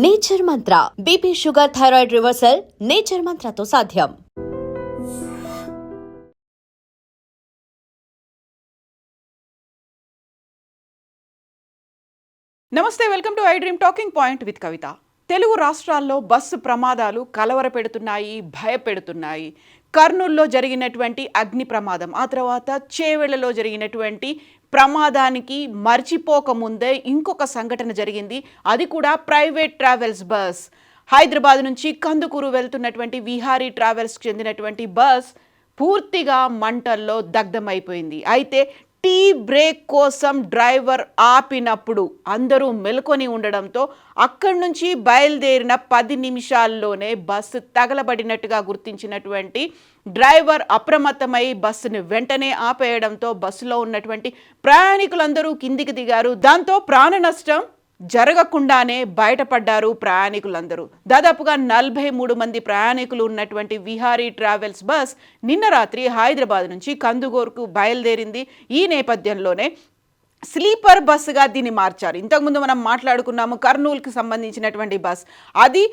Nature Mantra BP sugar thyroid reversal nature మంత్రతో సాధ్యం. నమస్తే, welcome to I dream talking point with Kavitha. Telugu రాష్ట్రాల్లో bus ప్రమాదాలు కలవరపెడుతున్నాయి, భయపెడుతున్నాయి. కర్నూలులో జరిగినటువంటి అగ్ని ప్రమాదం, ఆ తర్వాత చేవెళ్లలో జరిగినటువంటి ప్రమాదానికి మర్చిపోకముందే ఇంకొక సంఘటన జరిగింది. అది కూడా ప్రైవేట్ ట్రావెల్స్ బస్. హైదరాబాద్ నుంచి కందుకూరు వెళ్తున్నటువంటి విహారీ ట్రావెల్స్కి చెందినటువంటి బస్ పూర్తిగా మంటల్లో దగ్ధమైపోయింది. అయితే టీ బ్రేక్ కోసం డ్రైవర్ ఆపినప్పుడు అందరూ మెలుకొని ఉండడంతో అక్కడి నుంచి బయలుదేరిన 10 నిమిషాల్లోనే బస్సు తగలబడినట్టుగా గుర్తించినటువంటి డ్రైవర్ అప్రమత్తమై బస్సును వెంటనే ఆపేయడంతో బస్సులో ఉన్నటువంటి ప్రయాణికులందరూ కిందికి దిగారు. దాంతో ప్రాణ నష్టం జరగకుండానే బయటపడ్డారు ప్రయాణికులందరూ. దాదాపుగా 43 మంది ప్రయాణికులు ఉన్నటువంటి విహారీ ట్రావెల్స్ బస్ నిన్న రాత్రి హైదరాబాద్ నుంచి కందుకూరుకు బయలుదేరింది. ఈ నేపథ్యంలోనే స్లీపర్ బస్సుగా దీన్ని మార్చారు. ఇంతకుముందు మనం మాట్లాడుకున్నాము కర్నూలుకి సంబంధించినటువంటి బస్, అది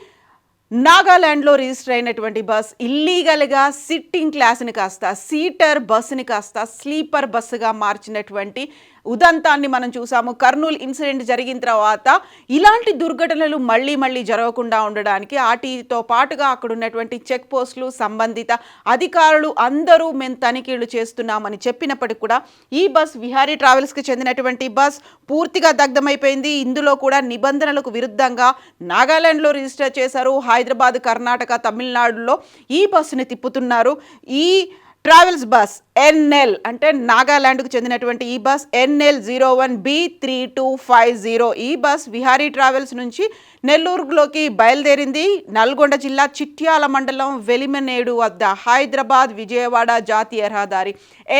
నాగాలాండ్లో రిజిస్టర్ అయినటువంటి బస్ ఇల్లీగల్గా సిట్టింగ్ క్లాస్ని కాస్త సీటర్ బస్సుని కాస్త స్లీపర్ బస్సుగా మార్చినటువంటి ఉదంతాన్ని మనం చూసాము. కర్నూలు ఇన్సిడెంట్ జరిగిన తర్వాత ఇలాంటి దుర్ఘటనలు మళ్ళీ జరగకుండా ఉండడానికి ఆర్టీతో పాటుగా అక్కడ ఉన్నటువంటి చెక్ పోస్టులు, సంబంధిత అధికారులు అందరూ మేము తనిఖీలు చేస్తున్నామని చెప్పినప్పటికీ కూడా ఈ బస్ విహారీ ట్రావెల్స్కి చెందినటువంటి బస్ పూర్తిగా దగ్ధమైపోయింది. ఇందులో కూడా నిబంధనలకు విరుద్ధంగా నాగాలాండ్లో రిజిస్టర్ చేశారు. హైదరాబాద్, కర్ణాటక, తమిళనాడులో ఈ బస్సుని తిప్పుతున్నారు. ఈ ట్రావెల్స్ బస్ ఎన్ఎల్ అంటే నాగాలాండ్కు చెందినటువంటి ఈ బస్ NL01B3250. ఈ బస్ విహారీ ట్రావెల్స్ నుంచి నెల్లూరులోకి బయలుదేరింది. నల్గొండ జిల్లా చిట్యాల మండలం వెలిమనేడు వద్ద హైదరాబాద్ విజయవాడ జాతీయ రహదారి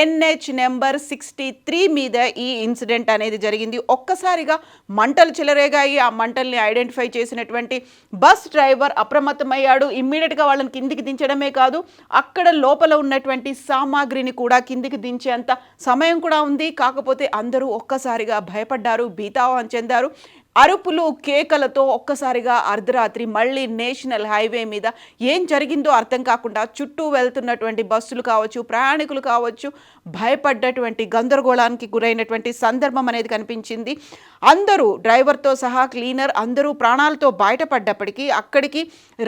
NH నెంబర్ 63 మీద ఈ ఇన్సిడెంట్ అనేది జరిగింది. ఒక్కసారిగా మంటలు చెలరేగాయి. ఆ మంటల్ని ఐడెంటిఫై చేసినటువంటి బస్ డ్రైవర్ అప్రమత్తమయ్యాడు. ఇమ్మీడియట్గా వాళ్ళని కిందికి దించడమే కాదు, అక్కడ లోపల ఉన్నటువంటి సామాగ్రిని కూడా కిందికి దించేంత సమయం కూడా ఉంది. కాకపోతే అందరూ ఒక్కసారిగా భయపడ్డారు, భీతావహం చెందారు. అరుపులు, కేకలతో ఒక్కసారిగా అర్ధరాత్రి మళ్ళీ నేషనల్ హైవే మీద ఏం జరిగిందో అర్థం కాకుండా చుట్టూ వెళ్తున్నటువంటి బస్సులు కావచ్చు, ప్రయాణికులు కావచ్చు, భయపడ్డటువంటి గందరగోళానికి గురైనటువంటి సందర్భం అనేది కనిపించింది. అందరూ డ్రైవర్తో సహా క్లీనర్ అందరూ ప్రాణాలతో బయటపడ్డప్పటికీ అక్కడికి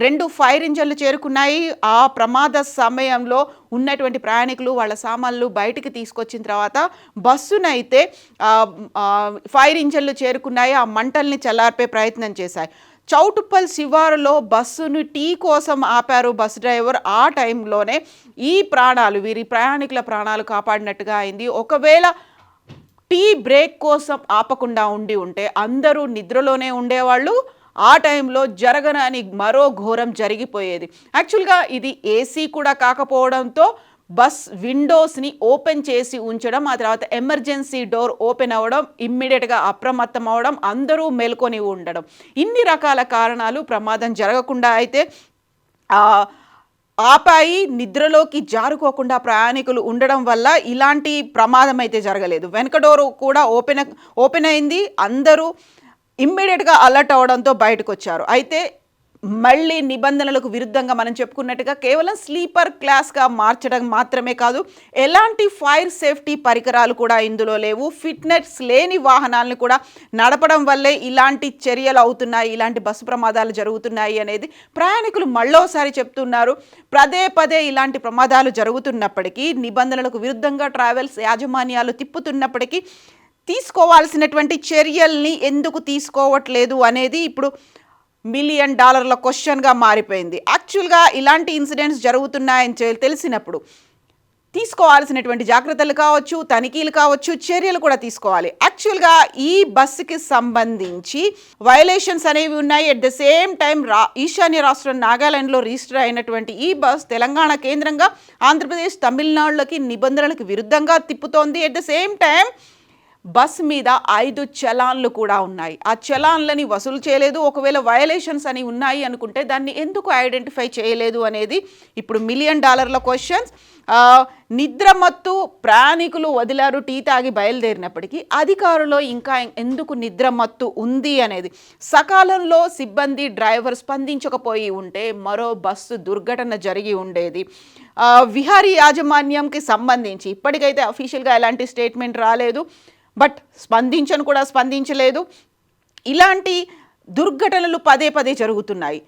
2 ఫైర్ ఇంజన్లు చేరుకున్నాయి. ఆ ప్రమాద సమయంలో ఉన్నటువంటి ప్రయాణికులు వాళ్ళ సామాన్లు బయటికి తీసుకొచ్చిన తర్వాత బస్సునైతే ఫైర్ ఇంజన్లు చేరుకున్నాయి. ఆ మంటల్ని చల్లార్పే ప్రయత్నం చేశాయి. చౌటుప్పల్ శివారులో బస్సును టీ కోసం ఆపారు బస్ డ్రైవర్. ఆ టైంలోనే వీరి ప్రయాణికుల ప్రాణాలు కాపాడినట్టుగా అయింది. ఒకవేళ టీ బ్రేక్ కోసం ఆపకుండా ఉంటే అందరూ నిద్రలోనే ఉండేవాళ్ళు. ఆ టైంలో జరగనని మరో ఘోరం జరిగిపోయేది. యాక్చువల్గా ఇది ఏసీ కూడా కాకపోవడంతో బస్ విండోస్ని ఓపెన్ చేసి ఉంచడం, ఆ తర్వాత ఎమర్జెన్సీ డోర్ ఓపెన్ అవ్వడం, ఇమ్మీడియట్గా అప్రమత్తం అవ్వడం, అందరూ మేల్కొని ఉండడం, ఇన్ని రకాల కారణాలు ప్రమాదం జరగకుండా అయితే ఆపాయి. నిద్రలోకి జారుకోకుండా ప్రయాణికులు ఉండడం వల్ల ఇలాంటి ప్రమాదం అయితే జరగలేదు. వెనక డోరు కూడా ఓపెన్ అయింది. అందరూ ఇమ్మీడియట్గా అలర్ట్ అవ్వడంతో బయటకు వచ్చారు. అయితే మళ్ళీ నిబంధనలకు విరుద్ధంగా మనం చెప్పుకున్నట్టుగా కేవలం స్లీపర్ క్లాస్గా మార్చడం మాత్రమే కాదు, ఎలాంటి ఫైర్ సేఫ్టీ పరికరాలు కూడా ఇందులో లేవు. ఫిట్నెస్ లేని వాహనాలను కూడా నడపడం వల్లే ఇలాంటి చర్యలు అవుతున్నాయి, ఇలాంటి బస్సు ప్రమాదాలు జరుగుతున్నాయి అనేది ప్రయాణికులు మళ్ళోసారి చెప్తున్నారు. పదే ఇలాంటి ప్రమాదాలు జరుగుతున్నప్పటికీ, నిబంధనలకు విరుద్ధంగా ట్రావెల్స్ యాజమాన్యాలు తిప్పుతున్నప్పటికీ తీసుకోవాల్సినటువంటి చర్యల్ని ఎందుకు తీసుకోవట్లేదు అనేది ఇప్పుడు $1 మిలియన్ క్వశ్చన్గా మారిపోయింది. యాక్చువల్గా ఇలాంటి ఇన్సిడెంట్స్ జరుగుతున్నాయని తెలిసినప్పుడు తీసుకోవాల్సినటువంటి జాగ్రత్తలు కావచ్చు, తనిఖీలు కావచ్చు, చర్యలు కూడా తీసుకోవాలి. యాక్చువల్గా ఈ బస్సుకి సంబంధించి వైలేషన్స్ అనేవి ఉన్నాయి. అట్ ద సేమ్ టైం ఈశాన్య రాష్ట్రం నాగాలాండ్లో రిజిస్టర్ అయినటువంటి ఈ బస్ తెలంగాణ కేంద్రంగా ఆంధ్రప్రదేశ్, తమిళనాడులోకి నిబంధనలకు విరుద్ధంగా తిప్పుతోంది. At the same time bus మీద 5 చలాన్లు కూడా ఉన్నాయి. ఆ చలాన్లని వసూలు చేయలేదు. ఒకవేళ వయలేషన్స్ అని ఉన్నాయి అనుకుంటే దాన్ని ఎందుకు ఐడెంటిఫై చేయలేదు అనేది ఇప్పుడు $1 మిలియన్ క్వశ్చన్స్. నిద్రమత్తు ప్రయాణికులు వదిలారు టీ తాగి బయలుదేరినప్పటికీ అధికారులు ఇంకా ఎందుకు నిద్రమత్తు ఉంది అనేది. సకాలంలో సిబ్బంది డ్రైవర్ స్పందించకపోయి ఉంటే మరో బస్సు దుర్ఘటన జరిగి ఉండేది. విహారీ యాజమాన్యంకి సంబంధించి ఇప్పటికైతే అఫీషియల్గా ఎలాంటి స్టేట్మెంట్ రాలేదు, బట్ స్పందించలేదు. ఇలాంటి దుర్ఘటనలు పదే పదే జరుగుతున్నాయి.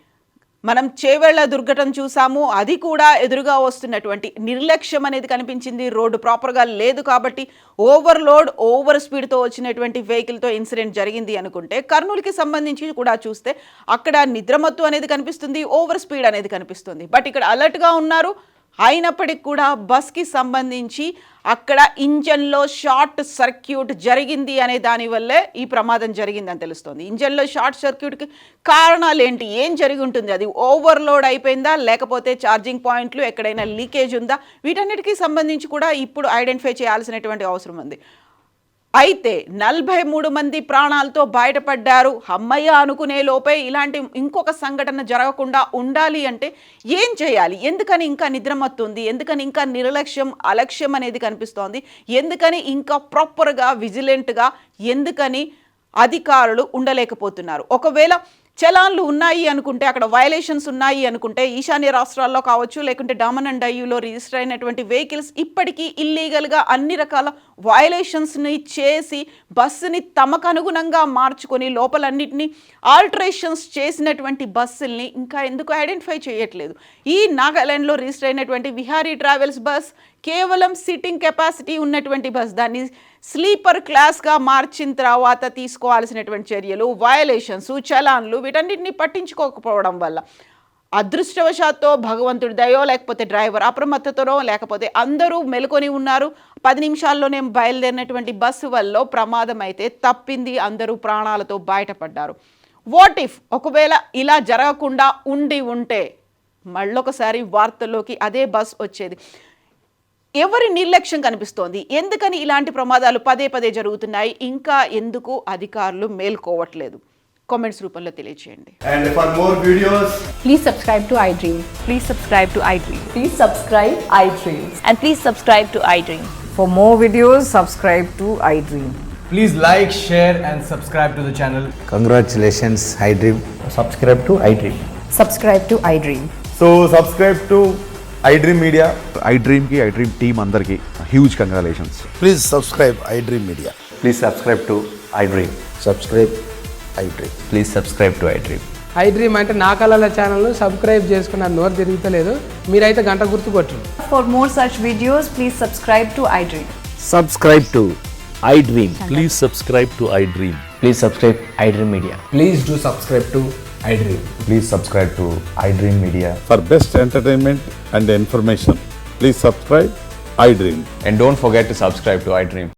మనం చేవెళ్ల దుర్ఘటన చూసాము, అది కూడా ఎదురుగా వస్తున్నటువంటి నిర్లక్ష్యం అనేది కనిపించింది. రోడ్డు ప్రాపర్గా లేదు కాబట్టి ఓవర్లోడ్ ఓవర్ స్పీడ్తో వచ్చినటువంటి వెహికల్తో ఇన్సిడెంట్ జరిగింది అనుకుంటే, కర్నూలుకి సంబంధించి కూడా చూస్తే అక్కడ నిద్రమత్తు అనేది కనిపిస్తుంది, ఓవర్ స్పీడ్ అనేది కనిపిస్తుంది. బట్ ఇక్కడ అలర్ట్గా ఉన్నారు. అయినప్పటికీ కూడా బస్కి సంబంధించి అక్కడ ఇంజన్లో షార్ట్ సర్క్యూట్ జరిగింది అనే దానివల్లే ఈ ప్రమాదం జరిగిందని తెలుస్తోంది. ఇంజన్లో షార్ట్ సర్క్యూట్కి కారణాలు ఏంటి, ఏం జరిగి ఉంటుంది, అది ఓవర్లోడ్ అయిపోయిందా లేకపోతే ఛార్జింగ్ పాయింట్లు ఎక్కడైనా లీకేజ్ ఉందా, వీటన్నిటికీ సంబంధించి కూడా ఇప్పుడు ఐడెంటిఫై చేయాల్సినటువంటి అవసరం ఉంది. అయితే 43 మంది ప్రాణాలతో బయటపడ్డారు. అమ్మయ్య అనుకునే లోపే ఇలాంటి ఇంకొక సంఘటన జరగకుండా ఉండాలి అంటే ఏం చేయాలి? ఎందుకని ఇంకా నిద్రమత్తుంది? ఎందుకని ఇంకా నిర్లక్ష్యం అలక్ష్యం అనేది కనిపిస్తోంది? ఎందుకని ఇంకా ప్రాపర్గా విజిలెంట్గా ఎందుకని అధికారులు ఉండలేకపోతున్నారు? ఒకవేళ చలాన్లు ఉన్నాయి అనుకుంటే, అక్కడ వయలేషన్స్ ఉన్నాయి అనుకుంటే, ఈశాన్య రాష్ట్రాల్లో కావచ్చు లేకుంటే డామన్ అండ్ డయ్యూలో రిజిస్టర్ అయినటువంటి వెహికల్స్ ఇప్పటికీ ఇల్లీగల్గా అన్ని రకాల వయలేషన్స్ని చేసి బస్సుని తమకు అనుగుణంగా మార్చుకొని లోపలన్నింటినీ ఆల్టరేషన్స్ చేసినటువంటి బస్సుల్ని ఇంకా ఎందుకు ఐడెంటిఫై చేయట్లేదు? ఈ నాగాలాండ్లో రిజిస్టర్ అయినటువంటి విహారీ ట్రావెల్స్ బస్ కేవలం సిట్టింగ్ కెపాసిటీ ఉన్నటువంటి బస్, దాన్ని స్లీపర్ క్లాస్గా మార్చిన తర్వాత తీసుకోవాల్సినటువంటి చర్యలు, వయలేషన్స్, చలాన్లు వీటన్నిటిని పట్టించుకోకపోవడం వల్ల అదృష్టవశాత్తు భగవంతుడి దయో లేకపోతే డ్రైవర్ అప్రమత్తతోనో లేకపోతే అందరూ మెలుకొని ఉన్నారు, 10 నిమిషాల్లోనే బయలుదేరినటువంటి బస్సు వల్ల ప్రమాదం అయితే తప్పింది. అందరూ ప్రాణాలతో బయటపడ్డారు. వాట్ ఇఫ్ ఒకవేళ ఇలా జరగకుండా ఉంటే మళ్ళొకసారి వార్తల్లోకి అదే బస్ వచ్చేది. ఎవరి నిర్లక్ష్యం కనిపిస్తోంది? ఎందుకని ఇలాంటి ప్రమాదాలు పదే పదే జరుగుతున్నాయి? ఇంకా ఎందుకు అధికారులు మేల్కోవట్లేదు? కామెంట్స్ రూపంలో తెలియజేయండి. And for more videos, Please subscribe to iDream. Please subscribe to iDream. Please subscribe iDream. And please subscribe to iDream. For more videos, subscribe to iDream. please like, share and subscribe to the channel. Congratulations, iDream. subscribe to iDream. Subscribe to iDream. So subscribe to iDream Media. iDream team andarki huge congratulations. Please subscribe iDream Media. Please subscribe to iDream. Subscribe iDream. Please subscribe to iDream. iDream అంటే నా కళల ఛానల్ను subscribe చేసుకున్న నోరు తిరుగుతలేదు, మీరైతే గంట గుర్తు కొట్టండి. For more such videos, please subscribe to iDream. Subscribe to iDream. Please subscribe to iDream. Please subscribe iDream Media. Please do subscribe to iDream. Please subscribe to iDream Media. For best entertainment and information, please subscribe iDream. And don't forget to subscribe to iDream.